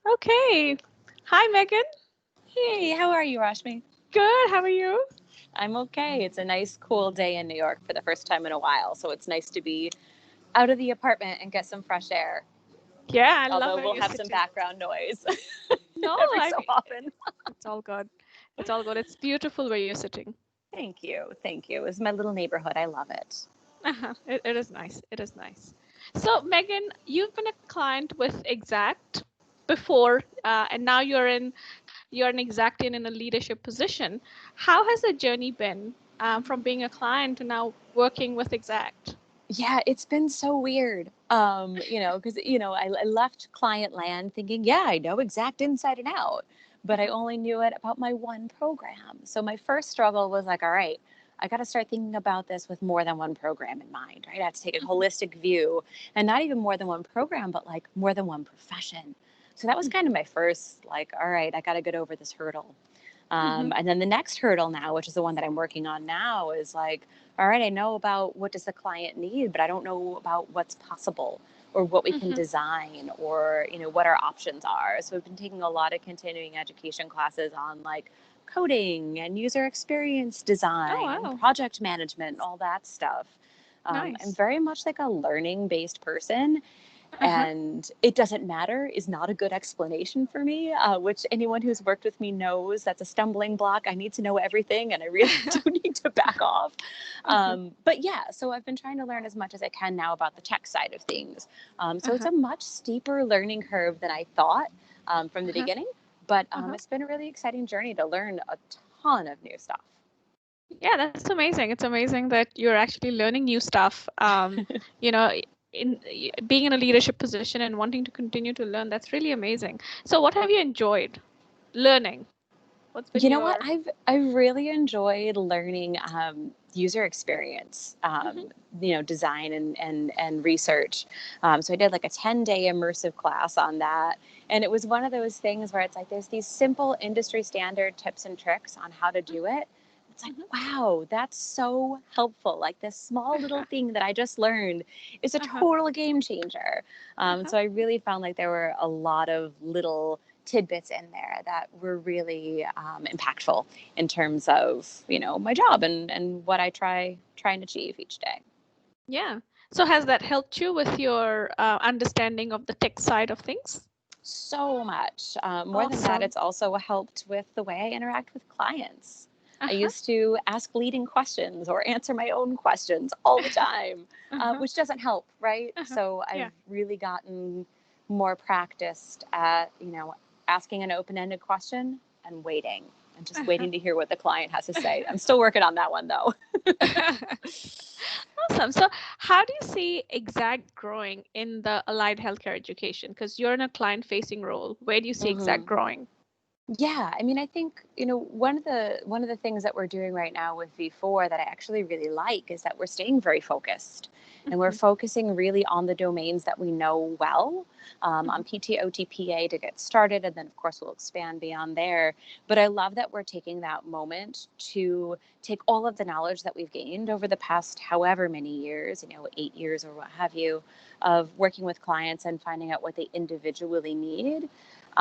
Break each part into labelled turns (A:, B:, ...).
A: Okay. Hi, Megan.
B: Hey, how are you, Rashmi?
A: Good. How are you?
B: I'm okay. It's a nice, cool day in New York for the first time in a while, so it's nice to be out of the apartment and get some fresh air.
A: Yeah, I love
B: Although
A: where
B: we'll
A: you're
B: have some
A: sitting.
B: background noise
A: No,
B: every so often.
A: it's all good. It's all good. It's beautiful where you're sitting.
B: Thank you. Thank you. It's my little neighborhood. I love it.
A: It is nice. It is nice. So, Megan, you've been a client with Exact before, and now you're an Exact in a leadership position. How has the journey been from being a client to now working with Exact?
B: Yeah, it's been so weird. Because I left client land thinking, yeah, I know exact inside and out, but I
A: Uh-huh.
B: only knew it about my one program. So my first struggle was like, all right, I got to start thinking about this with more than one program in mind, right? I have to take a
A: Mhm,
B: holistic view, and not even more than one program, but like more than one profession. So that was kind of
A: mhm,
B: my first, like, all right, I got to get over this hurdle.
A: mhm,
B: And then the next hurdle now, which is the one that I'm working on now, is like, all right, I know about what does the client need, but I don't know about what's possible or what we can
A: mhm.
B: design or, what our options are. So we've been taking a lot of continuing education classes on like coding and user experience
A: Oh,
B: design and
A: wow.
B: project management and all that stuff. I'm
A: Nice.
B: very much like a learning based person,
A: Uh-huh.
B: and it doesn't matter is not a good explanation for me, which anyone who's worked with me knows that's a stumbling block. I need to know everything, and I really do need to back off.
A: Uh-huh.
B: But yeah, so I've been trying to learn as much as I can now about the tech side of things. So it's
A: Uh-huh.
B: a much steeper learning curve than I thought from the
A: Uh-huh.
B: beginning, but
A: Uh-huh.
B: it's been a really exciting journey to learn a ton of new stuff.
A: Yeah, that's amazing. It's amazing that you're actually learning new stuff. You know, being in a leadership position and wanting to continue to learn, that's really amazing. So, what have you enjoyed learning? What's been
B: You know what?
A: your
B: I've really enjoyed learning user experience,
A: Mhm,
B: design and research. So I did like a 10-day immersive class on that, and it was one of those things where it's like there's these simple industry standard tips and tricks on how to do it. It's like,
A: mhm,
B: wow, that's so helpful. Like this small little
A: uh-huh,
B: thing that I just learned is a
A: uh-huh,
B: total game changer.
A: uh-huh.
B: So I really found like there were a lot of little tidbits in there that were really impactful in terms of my job and what I try and achieve each day.
A: Yeah. So, has that helped you with your understanding of the tech side of things?
B: So much more than that,
A: Awesome.
B: it's also helped with the way I interact with clients. I
A: Uh-huh,
B: used to ask leading questions or answer my own questions all the time,
A: uh-huh,
B: which doesn't help, right?
A: uh-huh.
B: So I've
A: Yeah.
B: really gotten more practiced at asking an open-ended question and waiting and just
A: Uh-huh.
B: waiting to hear what the client has to say. I'm still working on that one though.
A: Awesome. So, how do you see Exact growing in the allied healthcare education? Because you're in a client-facing role. Where do you see Exact
B: Hmm.
A: growing?
B: Yeah, I mean, I think one of the things that we're doing right now with V4 that I actually really like is that we're staying very focused, and we're
A: Mhm,
B: focusing really on the domains that we know well, on
A: mhm,
B: PTOTPA to get started, and then of course we'll expand beyond there. But I love that we're taking that moment to take all of the knowledge that we've gained over the past however many years, 8 years or what have you, of working with clients and finding out what they individually need,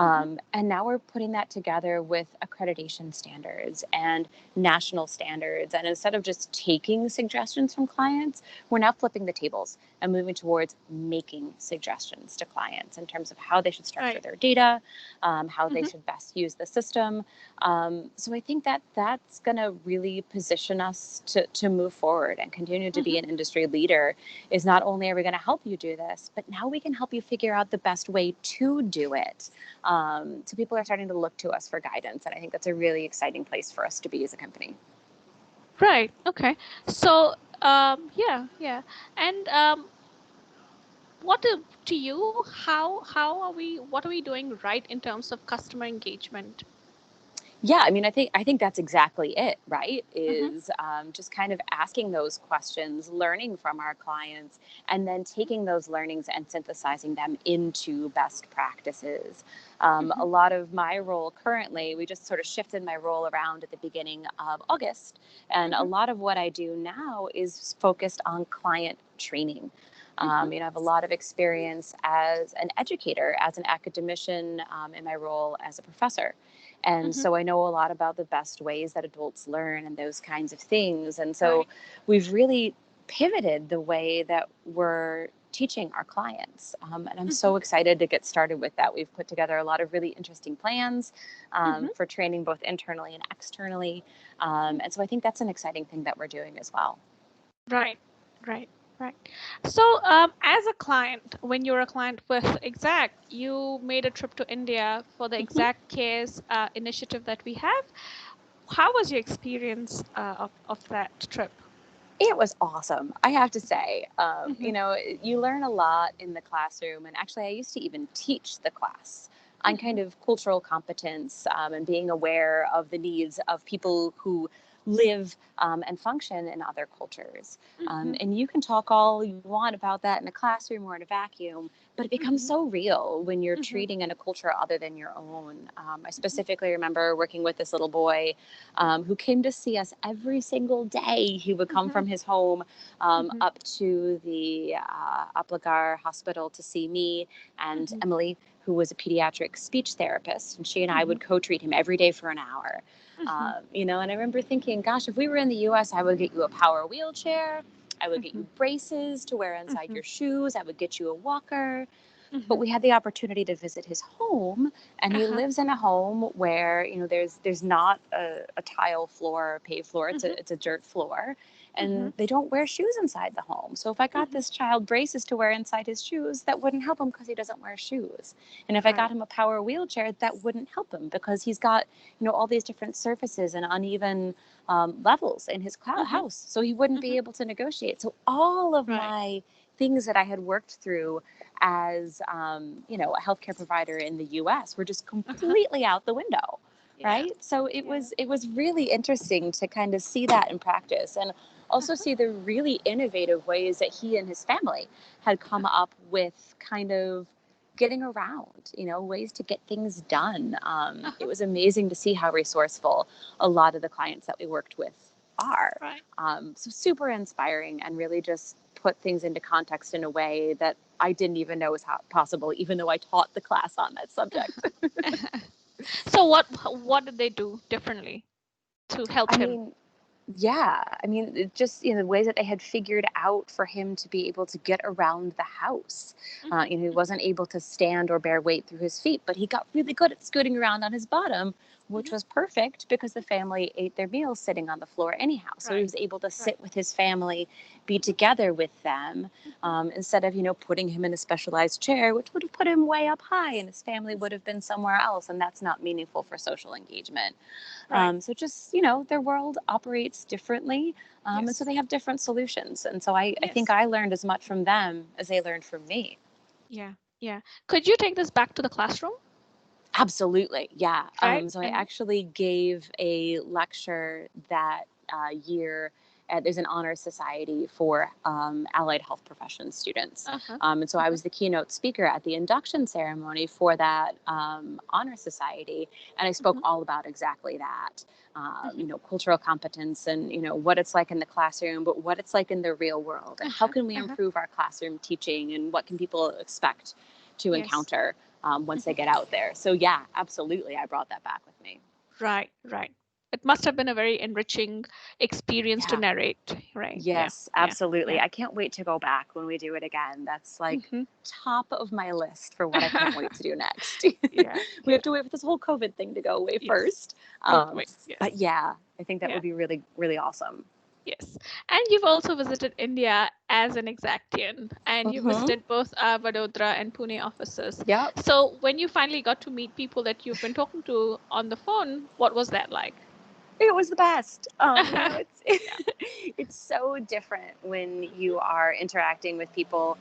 A: mhm,
B: and now we're putting that together with accreditation standards and national standards. And instead of just taking suggestions from clients, we're now flipping the tables and moving towards making suggestions to clients in terms of how they should structure
A: right.
B: their data, how they
A: Mhm,
B: should best use the system. So I think that that's going to really position us to move forward and continue to be
A: mhm.
B: an industry leader. Is not only are we going to help you do this, but now we can help you figure out the best way to do it. So people are starting to look to us for guidance, and I think that's a really exciting place for us to be as a company.
A: Right. Okay. So, yeah, yeah. And to you, how are we? What are we doing right in terms of customer engagement?
B: Yeah, I mean, I think that's exactly it, right?
A: Mhm,
B: Is just kind of asking those questions, learning from our clients, and then taking those learnings and synthesizing them into best practices. A
A: mhm,
B: lot of my role currently, we just sort of shifted my role around at the beginning of August, and a
A: mhm,
B: lot of what I do now is focused on client training.
A: Mm-hmm.
B: I have a lot of experience as an educator, as an academician, in my role as a professor. And
A: Mm-hmm.
B: so I know a lot about the best ways that adults learn and those kinds of things. And so
A: Right.
B: we've really pivoted the way that we're teaching our clients. And I'm
A: Mm-hmm.
B: so excited to get started with that. We've put together a lot of really interesting plans
A: Mm-hmm.
B: for training both internally and externally. And so I think that's an exciting thing that we're doing as well.
A: Right. Right. Right. So, as a client, when you're a client with Exact, you made a trip to India for the
B: Mhm.
A: Exact Cares initiative that we have. How was your experience of that trip?
B: It was awesome, I have to say.
A: Mm-hmm.
B: You learn a lot in the classroom, and actually, I used to even teach the class on
A: Mm-hmm.
B: kind of cultural competence and being aware of the needs of people who live and function in other cultures.
A: Mm-hmm.
B: And you can talk all you want about that in a classroom or in a vacuum, but it becomes
A: Mm-hmm.
B: so real when you're
A: Mm-hmm.
B: treating in a culture other than your own. I specifically remember working with this little boy who came to see us every single day. He would come
A: Mm-hmm.
B: from his home
A: Mm-hmm.
B: up to the Aplagar Hospital to see me and
A: Mm-hmm.
B: Emily, who was a pediatric speech therapist, and she and I
A: Mm-hmm.
B: would co-treat him every day for an hour.
A: Mm-hmm.
B: And I remember thinking, gosh, if we were in the US, I would get you a power wheelchair. I would get
A: Mm-hmm.
B: you braces to wear inside
A: Mm-hmm.
B: your shoes. I would get you a walker. But
A: Mm-hmm.
B: we had the opportunity to visit his home, and he
A: Uh-huh.
B: lives in a home where there's not a tile floor or paved floor. It's
A: Mm-hmm.
B: a dirt floor,
A: Mm-hmm.
B: and they don't wear shoes inside the home. So if I got
A: Mm-hmm.
B: this child braces to wear inside his shoes, that wouldn't help him because he doesn't wear shoes. And if I got
A: Right.
B: him a power wheelchair, that wouldn't help him because he's got all these different surfaces and uneven levels in his
A: Mm-hmm.
B: house, so he wouldn't
A: Mm-hmm.
B: be able to negotiate. So all of
A: Right.
B: my things that I had worked through as a healthcare provider in the U.S. were just
A: Uh-huh.
B: completely out the window,
A: Yeah.
B: right? So it
A: Yeah.
B: was it was really interesting to kind of see that in practice, and also
A: Uh-huh.
B: see the really innovative ways that he and his family had come
A: Uh-huh.
B: up with kind of getting around, ways to get things done. It
A: Uh-huh.
B: was amazing to see how resourceful a lot of the clients that we worked with are.
A: Right.
B: So super inspiring, and really just put things into context in a way that I didn't even know was possible, even though I taught the class on that subject.
A: So what did they do differently to help
B: I
A: him?
B: mean, yeah, I mean, it just the ways that they had figured out for him to be able to get around the house.
A: Mm-hmm.
B: He wasn't able to stand or bear weight through his feet, but he got really good at scooting around on his bottom, which
A: Mm-hmm.
B: was perfect because the family ate their meals sitting on the floor anyhow. So he
A: Right.
B: was able to
A: Right.
B: sit with his family, be together with them,
A: Mm-hmm.
B: instead of putting him in a specialized chair, which would have put him way up high, and his family would have been somewhere else, and that's not meaningful for social engagement.
A: Right.
B: So just, their world operates differently. And so
A: Yes.
B: they have different solutions. And so I think
A: Yes.
B: I learned as much from them as they learned from me.
A: Yeah. Yeah. Could you take this back to the classroom?
B: Absolutely. Yeah.
A: Right.
B: So I
A: And
B: actually gave a lecture that year. There's an honor society for allied health profession students.
A: uh-huh.
B: And so I
A: Uh-huh.
B: was the keynote speaker at the induction ceremony for that honor society. And I spoke
A: Mm-hmm.
B: all about exactly that.
A: Mm-hmm.
B: Cultural competence, and what it's like in the classroom, but what it's like in the real world, and how
A: Uh-huh.
B: can we
A: Uh-huh.
B: improve our classroom teaching, and what can people expect to
A: Yes.
B: encounter once they
A: Mm-hmm.
B: get out there. So yeah, absolutely, I brought that back with me.
A: Right. Right. It must have been a very enriching experience to
B: Yeah.
A: narrate. Right. Yeah.
B: Yes,
A: Yeah.
B: absolutely.
A: Yeah.
B: I can't wait to go back when we do it again. That's like
A: Mm-hmm.
B: top of my list for what I can't wait to do next.
A: Yeah.
B: We
A: Yeah.
B: have to wait for this whole COVID thing to go away
A: Yes.
B: first.
A: We have to wait.
B: But
A: Yes.
B: yeah, I think that
A: Yeah.
B: would be really, really awesome.
A: Yes. And you've also visited India as an Exactian, and you
B: Mm-hmm.
A: visited both our Vadodara and Pune offices.
B: Yep.
A: So when you finally got to meet people that you've been talking to on the phone, what was that like?
B: It was the best.
A: Yeah.
B: It's it's so different when you are interacting with people,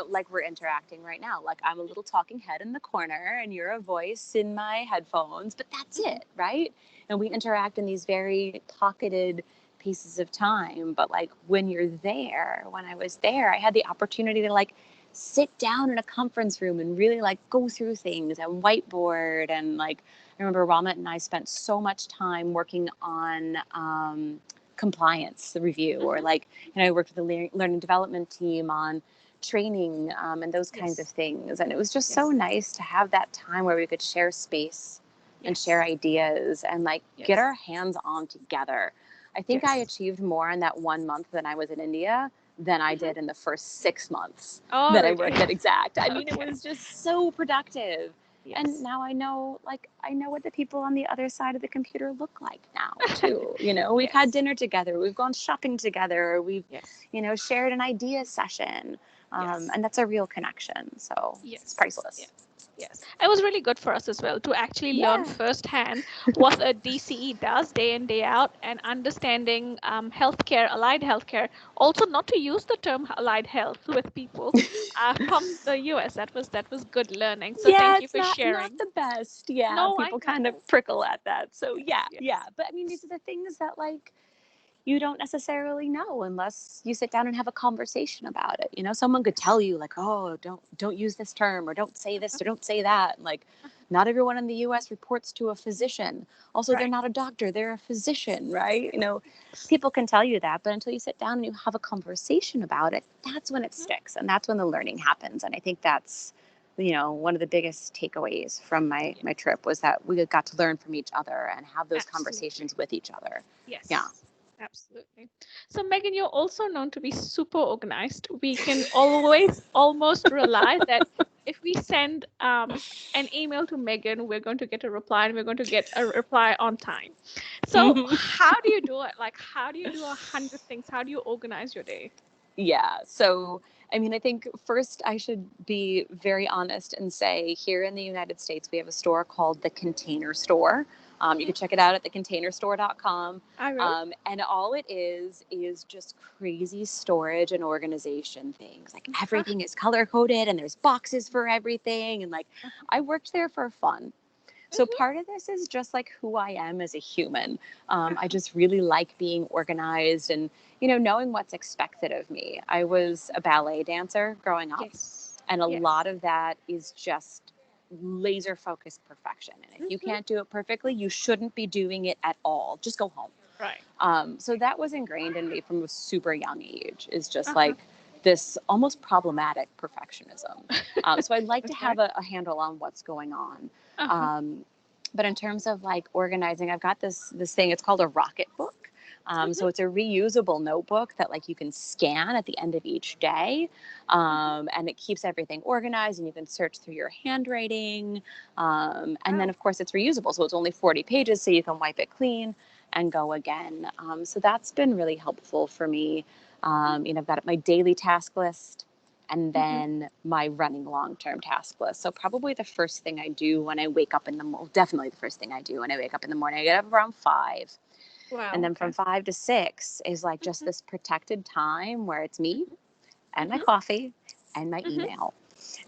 B: like we're interacting right now. Like I'm a little talking head in the corner, and you're a voice in my headphones, but that's
A: Mhm.
B: it, right? And we interact in these very pocketed pieces of time. But like when I was there, I had the opportunity to like sit down in a conference room and really like go through things and whiteboard, and like I remember Ramit and I spent so much time working on compliance review, or
A: Mhm.
B: like, I worked with the learning development team on training and those kinds of
A: Yes.
B: things. And it was just so
A: Yes.
B: nice to have that time where we could share space and share
A: Yes.
B: ideas and like get
A: Yes.
B: our hands on together. I think I
A: Yes.
B: achieved more in that 1 month that I was in India than I
A: Hmm.
B: did in the first 6 months
A: Oh,
B: that I
A: really?
B: worked at Exact. I mean, it
A: Okay.
B: was just so productive. And
A: Yes.
B: now I know what the people on the other side of the computer look like now too. You know, we've had
A: Yes.
B: dinner together, we've gone shopping together, we've,
A: Yes.
B: shared an idea session.
A: Yes.
B: And that's a real connection. So it's
A: Yes.
B: priceless.
A: Yes. Yes. It was really good for us as well to actually learn
B: Yeah.
A: firsthand what a DCE does day in, day out, and understanding healthcare, allied healthcare. Also, not to use the term allied health with people from the US. That was good learning. So
B: Yeah,
A: thank you
B: it's
A: for
B: not
A: sharing.
B: the best. Yeah,
A: No, I
B: people kind of
A: know.
B: prickle at that. So
A: Yes.
B: yeah.
A: Yes.
B: But I mean, these are the things that like you don't necessarily know unless you sit down and have a conversation about it. Someone could tell you like, oh, don't use this term, or don't say this, or don't say that. Like, not everyone in the US reports to a physician. Also, they're
A: Right.
B: not a doctor, they're a physician, right?
A: Yes.
B: People can tell you that, but until you sit down and you have a conversation about it, that's when it
A: Mhm.
B: sticks, and that's when the learning happens. And I think that's one of the biggest takeaways from my
A: Yes.
B: trip was that we got to learn from each other and have those
A: Absolutely.
B: conversations with each other. Yeah.
A: Yes, absolutely. So, Megan, you're also known to be super organized. We can always almost rely that if we send an email to Megan, we're going to get a reply and we're going to get a reply on time. So, how do you do it? Like, how do you do 100 things? How do you organize your day?
B: Yeah. So, I mean, I think first I should be very honest and say here in the United States, we have a store called the Container Store. You
A: Hmm.
B: can check it out at thecontainerstore.com.
A: I will.
B: And all it is just crazy storage and organization things. Like
A: Uh,
B: everything is color coded and there's boxes for everything. And like I worked there for fun. So
A: mhm,
B: part of this is just like who I am as a human. I
A: uh-huh.
B: just really like being organized and, knowing what's expected of me. I was a ballet dancer growing up,
A: Yes.
B: and a
A: Yes.
B: lot of that is just laser focused perfection. And if you
A: Hmm.
B: can't do it perfectly, you shouldn't be doing it at all. Just go home.
A: Right.
B: So that was ingrained in me from a super young age, is just
A: Uh-huh.
B: like this almost problematic perfectionism. So I'd like to
A: Okay.
B: have a handle on what's going on.
A: Uh-huh.
B: Um, but in terms of like organizing, I've got this thing. It's called a rocket book.
A: Hmm.
B: So it's a reusable notebook that like you can scan at the end of each day,
A: Hmm.
B: and it keeps everything organized. And you can search through your handwriting, and then
A: Wow.
B: of course it's reusable, so it's only 40 pages, so you can wipe it clean and go again. So that's been really helpful for me. I've got my daily task list and
A: Hmm.
B: then my running long-term task list. So probably the first thing I do when I wake up in the morning, definitely the first thing I do when I wake up in the morning, I get up around 5. And
A: Wow.
B: then from
A: Okay.
B: 5 to 6 is like just
A: Hmm.
B: this protected time where it's me and my
A: Hmm.
B: coffee and my
A: Hmm.
B: email.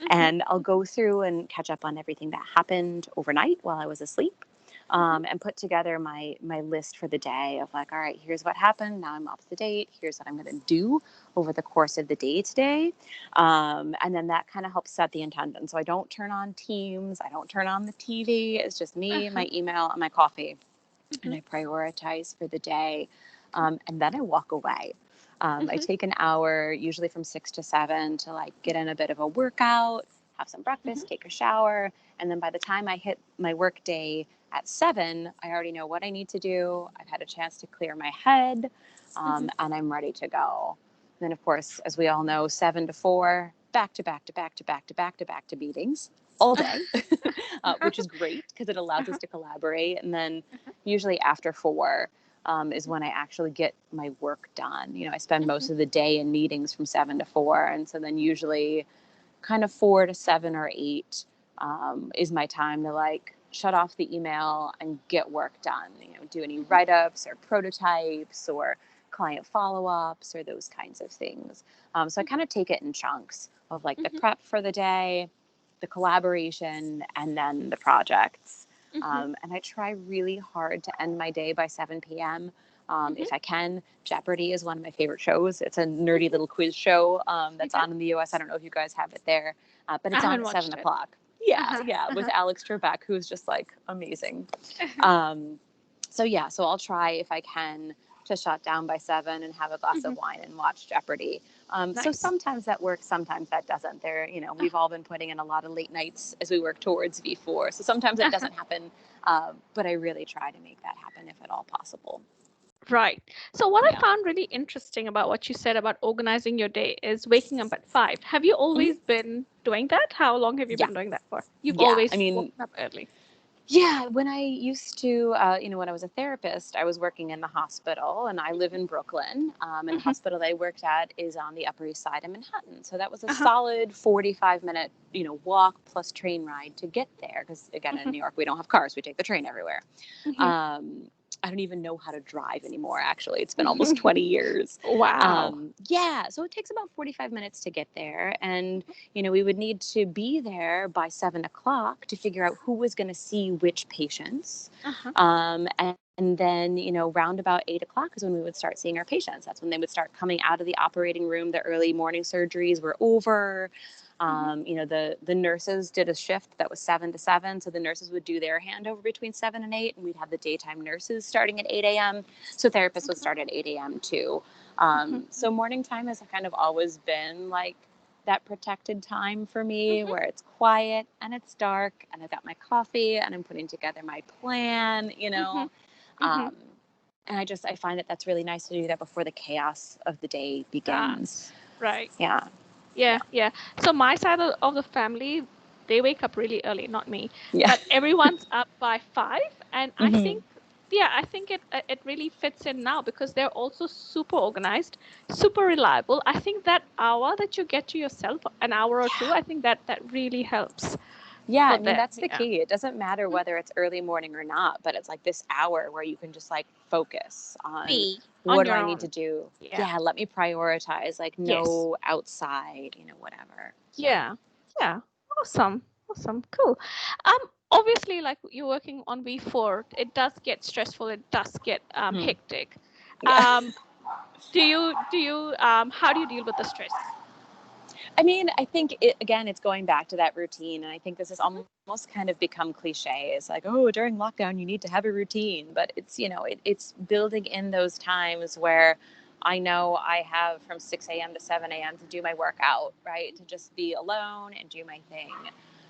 A: Hmm.
B: And I'll go through and catch up on everything that happened overnight while I was asleep,
A: Hmm.
B: and put together my list for the day of like, all right, here's what happened. Now I'm up to date. Here's what I'm going to do over the course of the day today. And then that kind of helps set the intention. So I don't turn on Teams. I don't turn on the TV. It's just me,
A: Uh-huh.
B: my email, and my coffee. And
A: Hmm.
B: I prioritize for the day. And then I walk away. I
A: Hmm.
B: take an hour, usually from 6 to 7, to like get in a bit of a workout, have some breakfast,
A: Hmm.
B: take a shower. And then by the time I hit my work day at 7, I already know what I need to do. I've had a chance to clear my head,
A: Hmm.
B: and I'm ready to go. Then, of course, as we all know, 7 to 4, back to back to back to back to back to back to meetings all day, which is great because it allows us
A: Uh-huh.
B: to collaborate. And then
A: Uh-huh.
B: usually after 4 is when I actually get my work done. I spend
A: Hmm.
B: most of the day in meetings from 7 to 4. And so then usually kind of 4 to 7 or 8 is my time to like shut off the email and get work done. Do any
A: Hmm.
B: write ups or prototypes or client follow ups or those kinds of things. So I kind of take it in chunks of like the
A: Hmm.
B: prep for the day, the collaboration, and then the projects.
A: Hmm.
B: And I try really hard to end my day by 7 p.m.
A: Hmm.
B: If I can. Jeopardy is one of my favorite shows. It's a nerdy little quiz show that's
A: Okay.
B: on in the US. I don't know if you guys have it there, but
A: I
B: it's on
A: haven't
B: at 7
A: watched it.
B: o'clock. Yeah,
A: Uh-huh.
B: yeah, with
A: Uh-huh.
B: Alex Trebek, who's just like amazing.
A: Uh-huh.
B: Um, so I'll try if I can to shut down by 7 and have a glass
A: Hmm.
B: of wine and watch Jeopardy. So
A: Nice.
B: sometimes that works, sometimes that doesn't. We've all been putting in a lot of late nights as we work towards V4. So sometimes it doesn't happen, but I really try to make that happen if at all possible.
A: Right. So what I
B: Yeah.
A: found really interesting about what you said about organizing your day is waking up at 5. Have you
B: Mhm.
A: always been doing that? How long have you
B: Yeah.
A: been doing that for? You've
B: Yeah. I
A: always
B: mean,
A: woken up early.
B: yeah, when I used to, when I was a therapist, I was working in the hospital and I live in Brooklyn. And the
A: Hmm.
B: hospital I worked at is on the Upper East Side of Manhattan. So that was a
A: Uh-huh.
B: solid 45-minute, walk plus train ride to get there. Because again, in
A: Hmm.
B: New York, we don't have cars, we take the train everywhere.
A: Hmm.
B: Um, I don't even know how to drive anymore, actually. It's been almost 20 years.
A: Wow.
B: Yeah, so it takes about 45 minutes to get there. And, we would need to be there by 7 o'clock to figure out who was going to see which patients.
A: Uh-huh.
B: And then, round about 8 o'clock is when we would start seeing our patients. That's when they would start coming out of the operating room. The early morning surgeries were over.
A: Hmm.
B: The nurses did a shift that was 7 to 7. So the nurses would do their handover between 7 and 8, and we'd have the daytime nurses starting at 8 a.m. So therapists would start at 8 a.m. too.
A: Hmm.
B: So morning time has kind of always been like that protected time for me
A: Hmm.
B: where it's quiet and it's dark and I've got my coffee and I'm putting together my plan.
A: Hmm. Hmm.
B: Um, and I find that that's really nice to do that before the chaos of the day begins.
A: Right.
B: Yeah.
A: Yeah,
B: Yeah.
A: yeah. So my side of the family, they wake up really early, not me,
B: Yeah.
A: but everyone's up by 5, and I
B: Hmm.
A: think, yeah, I think it really fits in now because they're also super organized, super reliable. I think that hour that you get to yourself, an hour or two,
B: Yeah.
A: I think that really helps
B: Yeah,
A: for
B: I mean,
A: them.
B: that's the
A: Yeah.
B: key. It doesn't matter whether it's early morning or not, but it's like this hour where you can just like focus on
A: Be
B: what
A: on
B: do
A: your
B: I need to
A: own.
B: do?
A: Yeah.
B: Yeah, let me prioritize, like
A: Yes.
B: no outside, whatever.
A: Yeah. Yeah. Awesome. Awesome. Cool. Um, Obviously, like you're working on V4, it does get stressful, it does get
B: Hmm.
A: hectic.
B: Yeah.
A: Um, how do you deal with the stress?
B: I mean, I think again, it's going back to that routine. And I think this has almost kind of become cliche. It's like, oh, during lockdown, you need to have a routine. But it's building in those times where I know I have from 6 a.m. to 7 a.m. to do my workout, right? To just be alone and do my thing.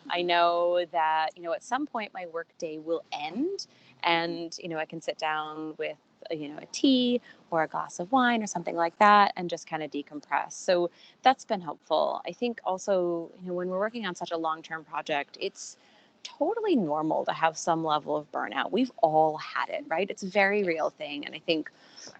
B: I know that, at some point my workday will end and, I can sit down with, a tea or a glass of wine or something like that and just kind of decompress. So that's been helpful. I think also, when we're working on such a long-term project, it's totally normal to have some level of burnout. We've all had it, right? It's a very real
A: Yes.
B: thing. And I think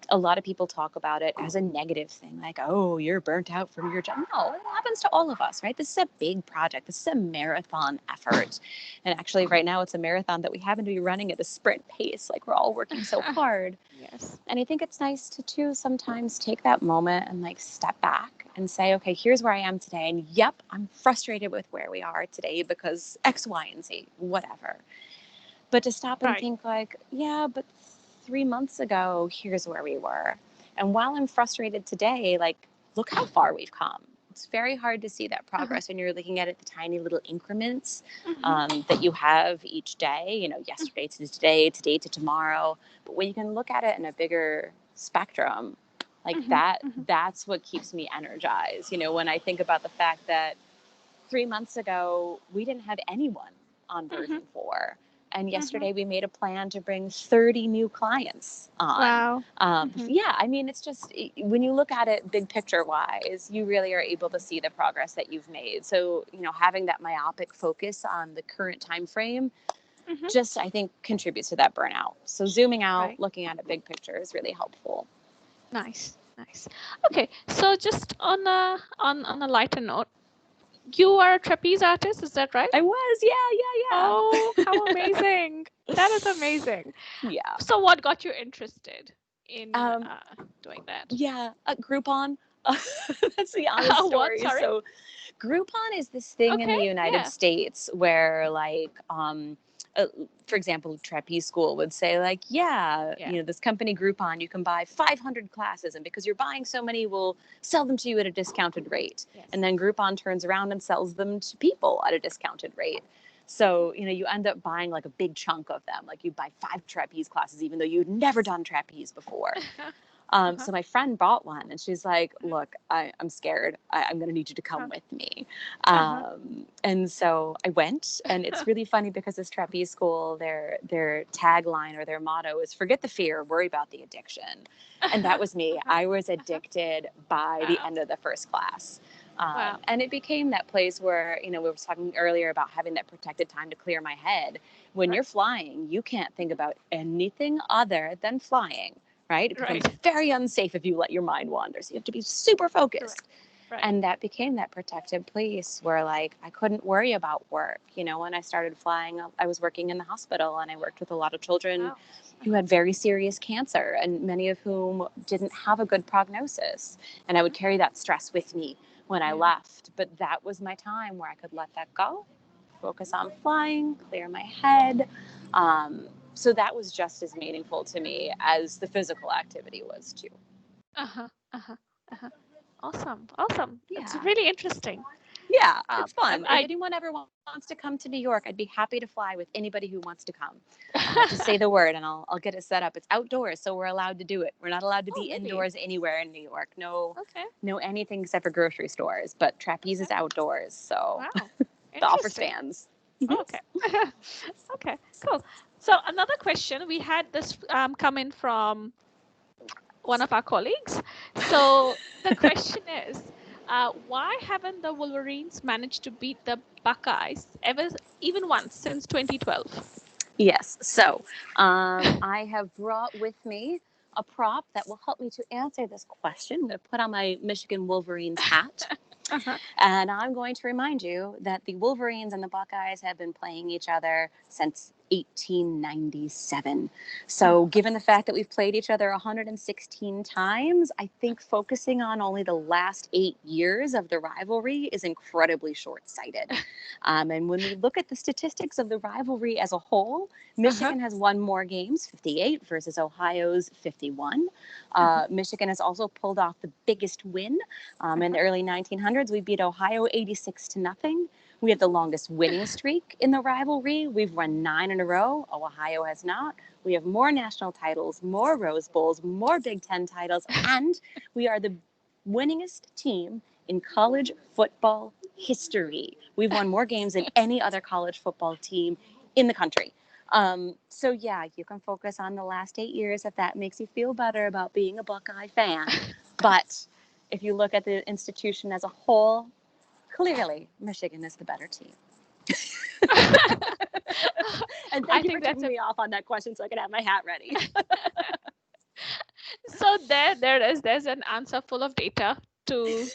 B: a lot of people talk about it as a negative thing, like, oh, you're burnt out from your job. No, it happens to all of us, right? This is a big project. This is a marathon effort. And actually, right now, it's a marathon that we happen to be running at a sprint pace. Like, we're all working so hard.
A: Yes.
B: And I think it's nice to, too, sometimes take that moment and like step back and say, okay, here's where I am today. And yep, I'm frustrated with where we are today because X, Y, and Z, whatever. But to stop and
A: Right.
B: think, like, yeah, but 3 months ago, here's where we were. And while I'm frustrated today, like, look how far we've come. It's very hard to see that
A: Uh-huh.
B: progress when you're looking at it, the tiny little increments
A: Hmm.
B: that you have each day, yesterday to today to tomorrow. But when you can look at it in a bigger spectrum, like
A: Hmm.
B: that,
A: Hmm.
B: that's what keeps me energized. When I think about the fact that 3 months ago, we didn't have anyone on
A: Hmm.
B: version 4. And
A: Hmm.
B: yesterday we made a plan to bring 30 new clients on.
A: Wow. Hmm.
B: Yeah, I mean, it's just when you look at it big picture wise, you really are able to see the progress that you've made. So, having that myopic focus on the current time frame
A: Hmm.
B: just, I think, contributes to that burnout. So, zooming out,
A: Right.
B: looking at it big picture is really helpful.
A: Nice. Nice. Okay. So just on a lighter note, you are a trapeze artist, is that right?
B: I was, yeah,
A: Oh,
B: yeah,
A: how
B: yeah.
A: amazing. That is amazing.
B: Yeah.
A: So what got you interested in
B: Um,
A: doing that?
B: Yeah, Groupon. That's the honest
A: What?
B: story.
A: Sorry?
B: So, Groupon is this thing in
A: Okay,
B: the United
A: yeah.
B: States where, like, for example, trapeze school would say, like, yeah,
A: Yeah.
B: this company Groupon, you can buy 500 classes, and because you're buying so many, we'll sell them to you at a discounted rate. And
A: Yes.
B: then Groupon turns around and sells them to people at a discounted rate. So, you end up buying like a big chunk of them. Like you buy 5 trapeze classes, even though you'd never done trapeze before.
A: Uh-huh.
B: So my friend bought one, and she's like, "Look, I'm scared. I'm going to need you to come
A: Uh-huh.
B: with me."
A: Uh-huh.
B: And so I went, and it's really funny because this trapeze school, their tagline or their motto is "Forget the fear, worry about the addiction." And that was me.
A: Uh-huh.
B: I was addicted by the
A: Wow.
B: end of the first class.
A: Wow.
B: And it became that place where, we were talking earlier about having that protected time to clear my head. When
A: Right.
B: you're flying, you can't think about anything other than flying, right? It becomes
A: Right.
B: very unsafe if you let your mind wander. So you have to be super
A: Correct.
B: focused.
A: Right.
B: And that became that protected place where, like, I couldn't worry about work. When I started flying, I was working in the hospital, and I worked with a lot of children
A: Wow.
B: who
A: Uh-huh.
B: had very serious cancer, and many of whom didn't have a good prognosis. And I would
A: Uh-huh.
B: carry that stress with me when I
A: Yeah.
B: left. But that was my time where I could let that go, focus on flying, clear my head. So that was just as meaningful to me as the physical activity was too.
A: Uh-huh. Uh-huh. Uh-huh. Awesome. Awesome. It's
B: Yeah.
A: really interesting.
B: Yeah, it's fun. If
A: I
B: anyone ever wants to come to New York, I'd be happy to fly with anybody who wants to come. Just say the word, and I'll get it set up. It's outdoors, so we're allowed to do it. We're not allowed to be
A: Oh, really?
B: indoors anywhere in New York. No,
A: Okay.
B: no anything except for grocery stores. But trapeze
A: Okay.
B: is outdoors, so
A: Wow.
B: the offer
A: Interesting.
B: stands.
A: Okay. Okay. Cool. So another question we had this come in from one of our colleagues. So the question is, why haven't the Wolverines managed to beat the Buckeyes ever, even once since 2012?
B: Yes. So I have brought with me a prop that will help me to answer this question. I'm going to put on my Michigan Wolverines hat.
A: Uh-huh.
B: And I'm going to remind you that the Wolverines and the Buckeyes have been playing each other since 1897.
A: Oh,
B: So, given the fact that we've played each other 116 times, I think focusing on only the last 8 years of the rivalry is incredibly short sighted. And when we look at the statistics of the rivalry as a whole,
A: uh-huh.
B: Michigan has won more games, 58 versus Ohio's 51.
A: Uh-huh.
B: Michigan has also pulled off the biggest win in
A: Uh-huh.
B: the early 1900s. We beat Ohio 86 to nothing. We have the longest winning streak in the rivalry. We've won 9 in a row. Ohio has not. We have more national titles, more Rose Bowls, more Big Ten titles, and we are the winningest team in college football history. We've won more games than any other college football team in the country. So yeah, you can focus on the last 8 years if that makes you feel better about being a Buckeye fan. But if you look at the institution as a whole, clearly Michigan is the better team. And
A: I
B: thank you for
A: think that's
B: tipping
A: a
B: me off on that question so I could have my hat ready.
A: so there is there's an answer full of data to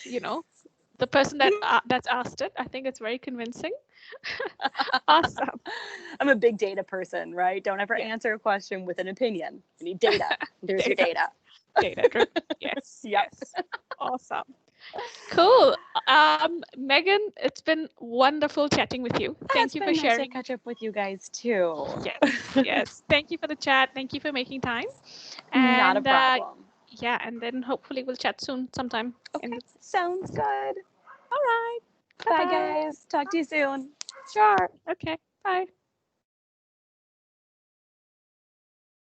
A: the person that's asked it. I think it's very convincing. Awesome.
B: I'm a big data person, right? Don't ever
A: Yeah.
B: answer a question with an opinion. I need data. There's your
A: Data.
B: data.
A: Data driven. Yes.
B: Yep.
A: Yes. Awesome. Cool. Megan, it's been wonderful chatting with you. Thank
B: It's
A: you for
B: been nice to
A: sharing.
B: catch up with you guys too.
A: Yes. Yes. Thank you for the chat. Thank you for making time.
B: Not a
A: And
B: problem.
A: yeah, and then hopefully we'll chat soon sometime in
B: Okay,
A: the
B: sounds good.
A: All right.
B: Bye,
A: Bye-bye.
B: guys. Talk to you soon.
A: Sure. Okay. Bye.